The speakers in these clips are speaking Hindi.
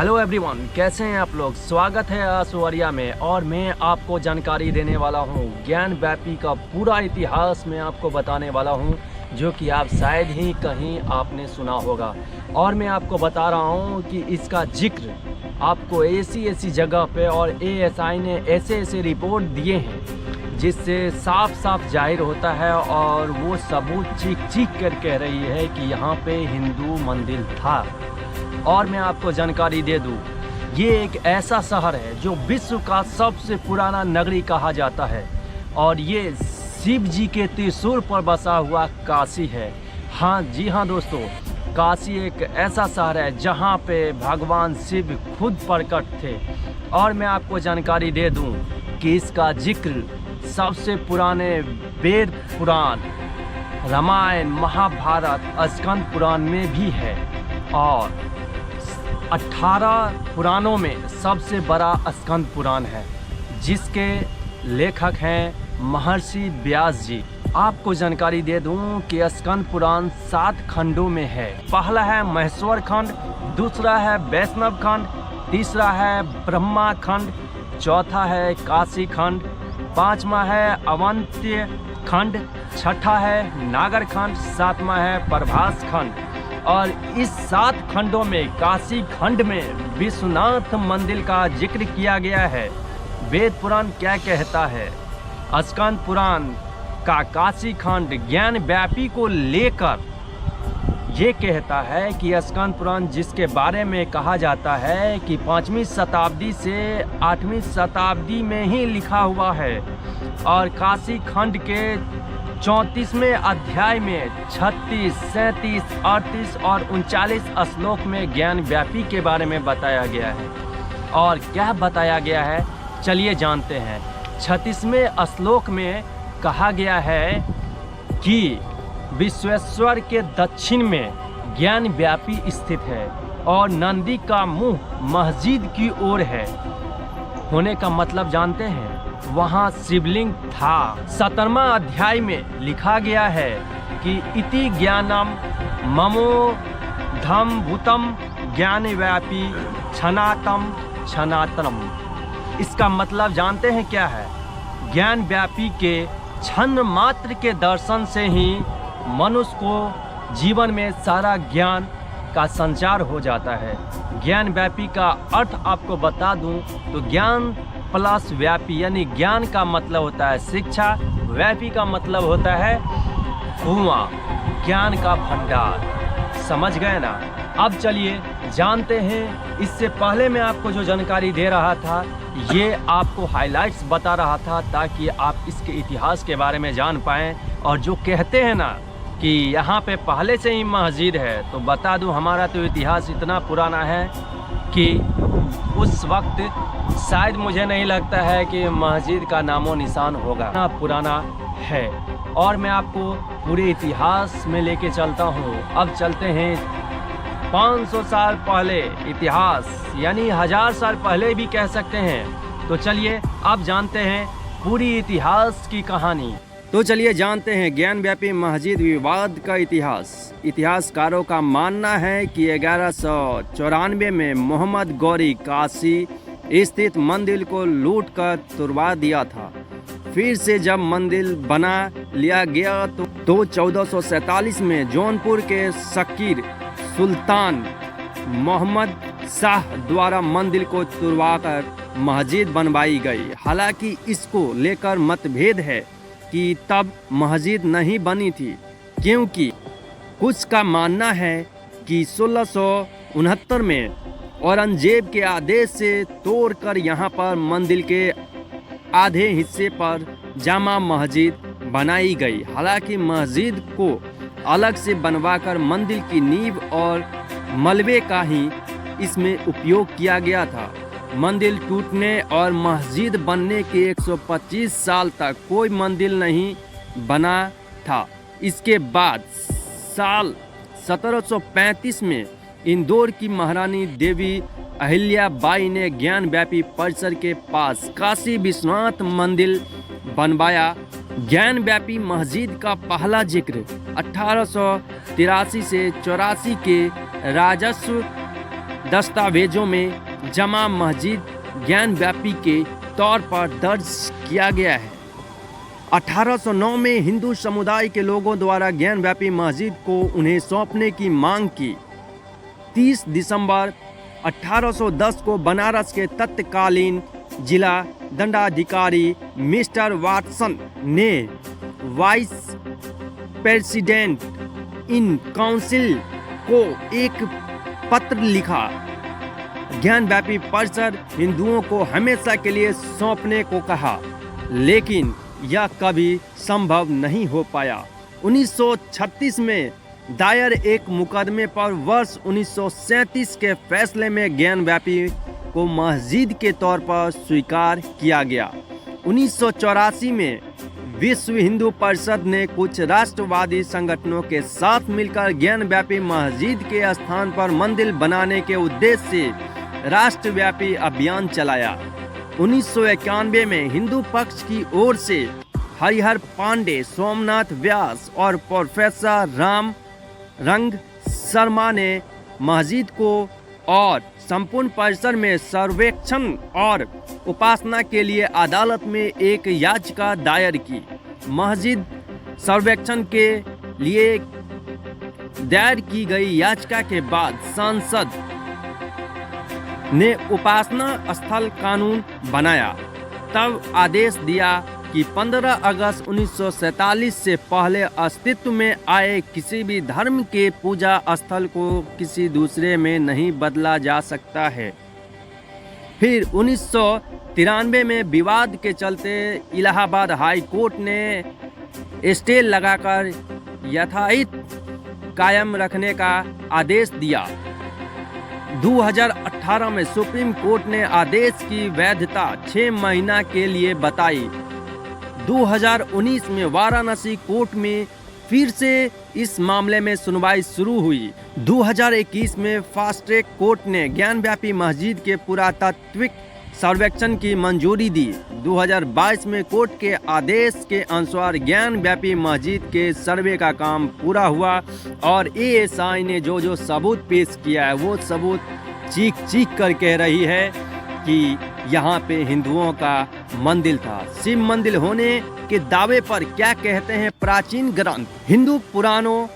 हेलो एवरीवन, कैसे हैं आप लोग। स्वागत है आसुवरिया में और मैं आपको जानकारी देने वाला हूं। ज्ञानव्यापी का पूरा इतिहास मैं आपको बताने वाला हूं, जो कि आप शायद ही कहीं आपने सुना होगा। और मैं आपको बता रहा हूं कि इसका जिक्र आपको ऐसी जगह पे और एएसआई ने ऐसे रिपोर्ट दिए हैं जिससे साफ साफ जाहिर होता है, और वो सबूत चीख कर कह रही है कि यहाँ पे हिंदू मंदिर था। और मैं आपको जानकारी दे दूं, ये एक ऐसा शहर है जो विश्व का सबसे पुराना नगरी कहा जाता है, और ये शिव जी के त्रिशूल पर बसा हुआ काशी है। हाँ जी हाँ दोस्तों, काशी एक ऐसा शहर है जहाँ पे भगवान शिव खुद प्रकट थे। और मैं आपको जानकारी दे दूं कि इसका जिक्र सबसे पुराने वेद पुराण, रामायण, महाभारत, स्कंद पुराण में भी है, और 18 पुराणों में सबसे बड़ा स्कंद पुराण है, जिसके लेखक हैं महर्षि व्यास जी। आपको जानकारी दे दूं कि स्कंद पुराण 7 खंडों में है। पहला है महेश्वर खंड, दूसरा है वैष्णव खंड, तीसरा है ब्रह्मा खंड, चौथा है काशी खंड, पांचवा है अवंत्य खंड, छठा है नागर खंड, सातवां है प्रभास खंड। और इस 7 खंडों में काशी खंड में विश्वनाथ मंदिर का जिक्र किया गया है। वेद पुराण क्या कहता है? स्कंद पुराण का काशी खंड ज्ञानव्यापी को लेकर ये कहता है कि स्कंद पुराण, जिसके बारे में कहा जाता है कि 5वीं शताब्दी से 8वीं शताब्दी में ही लिखा हुआ है, और काशी खंड के 34वें अध्याय में 36, 37, 38 और 39 श्लोक में ज्ञानव्यापी के बारे में बताया गया है। और क्या बताया गया है, चलिए जानते हैं। 36वें श्लोक में कहा गया है कि विश्वेश्वर के दक्षिण में ज्ञानव्यापी स्थित है, और नंदी का मुंह मस्जिद की ओर है। होने का मतलब जानते हैं, वहाँ शिवलिंग था। 17वां अध्याय में लिखा गया है कि इति ज्ञानम ममो धम भूतम ज्ञानव्यापी छनातम छनातनम। इसका मतलब जानते हैं क्या है? ज्ञानव्यापी के क्षण मात्र के दर्शन से ही मनुष्य को जीवन में सारा ज्ञान का संचार हो जाता है। ज्ञानव्यापी का अर्थ आपको बता दूं तो ज्ञान प्लस व्यापी, यानी ज्ञान का मतलब होता है शिक्षा, व्यापी का मतलब होता है कुआं, ज्ञान का भंडार। समझ गए ना? अब चलिए जानते हैं। इससे पहले मैं आपको जो जानकारी दे रहा था, ये आपको हाइलाइट्स बता रहा था ताकि आप इसके इतिहास के बारे में जान पाएँ। और जो कहते हैं ना कि यहाँ पे पहले से ही मस्जिद है, तो बता दूं हमारा तो इतिहास इतना पुराना है कि उस वक्त शायद मुझे नहीं लगता है कि मस्जिद का नामो निशान होगा, इतना पुराना है। और मैं आपको पूरे इतिहास में लेके चलता हूँ। अब चलते हैं 500 साल पहले, इतिहास यानी 1000 साल पहले भी कह सकते हैं। तो चलिए अब जानते हैं पूरी इतिहास की कहानी। तो चलिए जानते हैं ज्ञानव्यापी मस्जिद विवाद का इतिहास। इतिहासकारों का मानना है कि 1194 में मोहम्मद गौरी काशी स्थित मंदिर को लूट कर तुड़वा दिया था। फिर से जब मंदिर बना लिया गया तो 1447 में जौनपुर के शकीर सुल्तान मोहम्मद शाह द्वारा मंदिर को तुड़वाकर मस्जिद बनवाई गई। हालांकि इसको लेकर मतभेद है कि तब मस्जिद नहीं बनी थी, क्योंकि कुछ का मानना है कि 1669 में औरंगजेब के आदेश से तोड़कर यहाँ पर मंदिर के आधे हिस्से पर जामा मस्जिद बनाई गई। हालांकि मस्जिद को अलग से बनवाकर मंदिर की नींव और मलबे का ही इसमें उपयोग किया गया था। मंदिर टूटने और मस्जिद बनने के 125 साल तक कोई मंदिर नहीं बना था। इसके बाद साल 1735 में इंदौर की महारानी देवी अहिल्या बाई ने ज्ञानव्यापी परिसर के पास काशी विश्वनाथ मंदिर बनवाया। ज्ञानव्यापी मस्जिद का पहला जिक्र 1883 से 84 के राजस्व दस्तावेजों में जमा मस्जिद ज्ञानव्यापी के तौर पर दर्ज किया गया है। 1809 में हिंदू समुदाय के लोगों द्वारा ज्ञानव्यापी मस्जिद को उन्हें सौंपने की मांग की। 30 दिसंबर 1810 को बनारस के तत्कालीन जिला दंडाधिकारी मिस्टर वाटसन ने वाइस प्रेसिडेंट इन काउंसिल को एक पत्र लिखा। ज्ञानव्यापी परिसर हिंदुओं को हमेशा के लिए सौंपने को कहा, लेकिन यह कभी संभव नहीं हो पाया। 1936 में दायर एक मुकदमे पर वर्ष 1937 के फैसले में ज्ञानव्यापी को मस्जिद के तौर पर स्वीकार किया गया। 1984 में विश्व हिंदू परिषद ने कुछ राष्ट्रवादी संगठनों के साथ मिलकर ज्ञानव्यापी मस्जिद के स्थान पर मंदिर बनाने के उद्देश्य से राष्ट्रव्यापी अभियान चलाया। 1991 में हिंदू पक्ष की ओर से हरिहर पांडे, सोमनाथ व्यास और प्रोफेसर राम रंग शर्मा ने मस्जिद को और संपूर्ण परिसर में सर्वेक्षण और उपासना के लिए अदालत में एक याचिका दायर की। मस्जिद सर्वेक्षण के लिए दायर की गई याचिका के बाद संसद ने उपासना स्थल कानून बनाया। तब आदेश दिया कि 15 अगस्त 1947 से पहले अस्तित्व में आए किसी भी धर्म के पूजा स्थल को किसी दूसरे में नहीं बदला जा सकता है। फिर 1993 में विवाद के चलते इलाहाबाद हाई कोर्ट ने स्टे लगाकर यथाहित कायम रखने का आदेश दिया। 2018 में सुप्रीम कोर्ट ने आदेश की वैधता 6 महीना के लिए बताई। 2019 में वाराणसी कोर्ट में फिर से इस मामले में सुनवाई शुरू हुई। 2021 में फास्ट ट्रैक कोर्ट ने ज्ञानव्यापी मस्जिद के पुरातात्विक सर्वेक्षण की मंजूरी दी। 2022 में कोर्ट के आदेश के अनुसार ज्ञानव्यापी मस्जिद के सर्वे का काम पूरा हुआ और एएसआई ने जो सबूत पेश किया है वो सबूत चीख चीख कर कह रही है कि यहाँ पे हिंदुओं का मंदिर था। शिव मंदिर होने के दावे पर क्या कहते हैं प्राचीन ग्रंथ? हिंदू पुराणों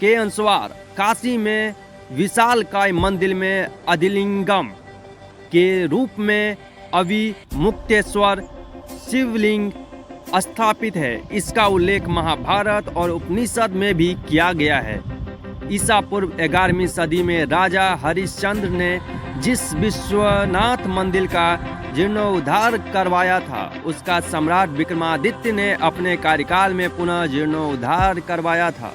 के अनुसार काशी में विशालकाय मंदिर में अधिलिंगम के रूप में अविमुक्तेश्वर शिवलिंग स्थापित है। इसका उल्लेख महाभारत और उपनिषद में भी किया गया है। ईसा पूर्व 11वीं सदी में राजा हरिश्चंद्र ने जिस विश्वनाथ मंदिर का जीर्णोद्धार करवाया था उसका सम्राट विक्रमादित्य ने अपने कार्यकाल में पुनः जीर्णोद्धार करवाया था।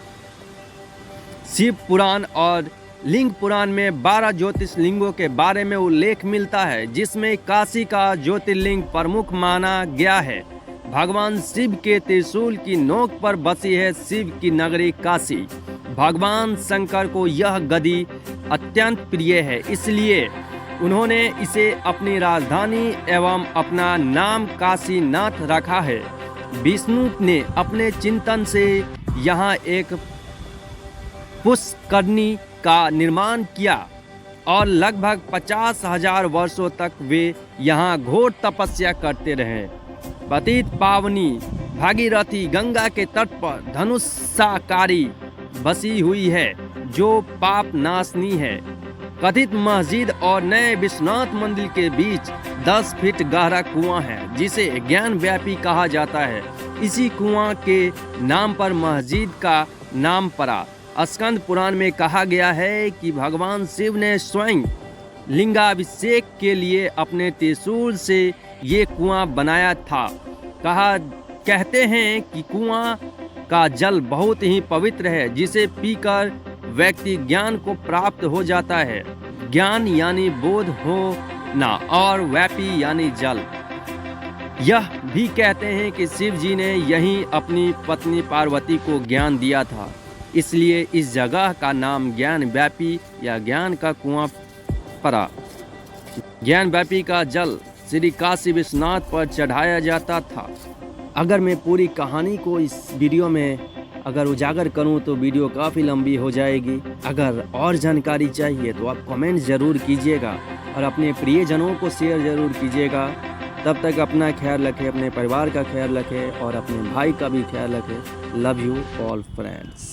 शिव पुराण और लिंग पुराण में 12 ज्योतिर्लिंगों के बारे में उल्लेख मिलता है, जिसमें काशी का ज्योतिर्लिंग प्रमुख माना गया है। भगवान शिव के त्रिशूल की नोक पर बसी है शिव की नगरी काशी। भगवान शंकर को यह गद्दी अत्यंत प्रिय है, इसलिए उन्होंने इसे अपनी राजधानी एवं अपना नाम काशीनाथ रखा है। विष्णु ने अपने चिंतन से यहाँ एक पुष्करणी का निर्माण किया और लगभग 50,000 वर्षों तक वे यहाँ घोर तपस्या करते रहे। पतित पावनी भागीरथी गंगा के तट पर धनुषाकारी बसी हुई है जो पाप नाशनी है। कथित मस्जिद और नए विश्वनाथ मंदिर के बीच 10 फीट गहरा कुआं है जिसे ज्ञानव्यापी कहा जाता है। इसी कुआं के नाम पर मस्जिद का नाम पड़ा। स्कंद पुराण में कहा गया है कि भगवान शिव ने स्वयं लिंगाभिषेक के लिए अपने त्रिशूल से ये कुआं बनाया था। कहते हैं कि कुआं का जल बहुत ही पवित्र है जिसे पीकर व्यक्ति ज्ञान को प्राप्त हो जाता है। ज्ञान यानी बोध होना और व्यापी यानी जल। यह भी कहते हैं कि शिव जी ने यहीं अपनी पत्नी पार्वती को ज्ञान दिया था, इसलिए इस जगह का नाम ज्ञानव्यापी या ज्ञान का कुआं पड़ा। ज्ञानव्यापी का जल श्री काशी विश्वनाथ पर चढ़ाया जाता था। अगर मैं पूरी कहानी को इस वीडियो में अगर उजागर करूं तो वीडियो काफ़ी लंबी हो जाएगी। अगर और जानकारी चाहिए तो आप कमेंट ज़रूर कीजिएगा और अपने प्रियजनों को शेयर ज़रूर कीजिएगा। तब तक अपना ख्याल रखें, अपने परिवार का ख्याल रखें और अपने भाई का भी ख्याल रखें। Love you all friends.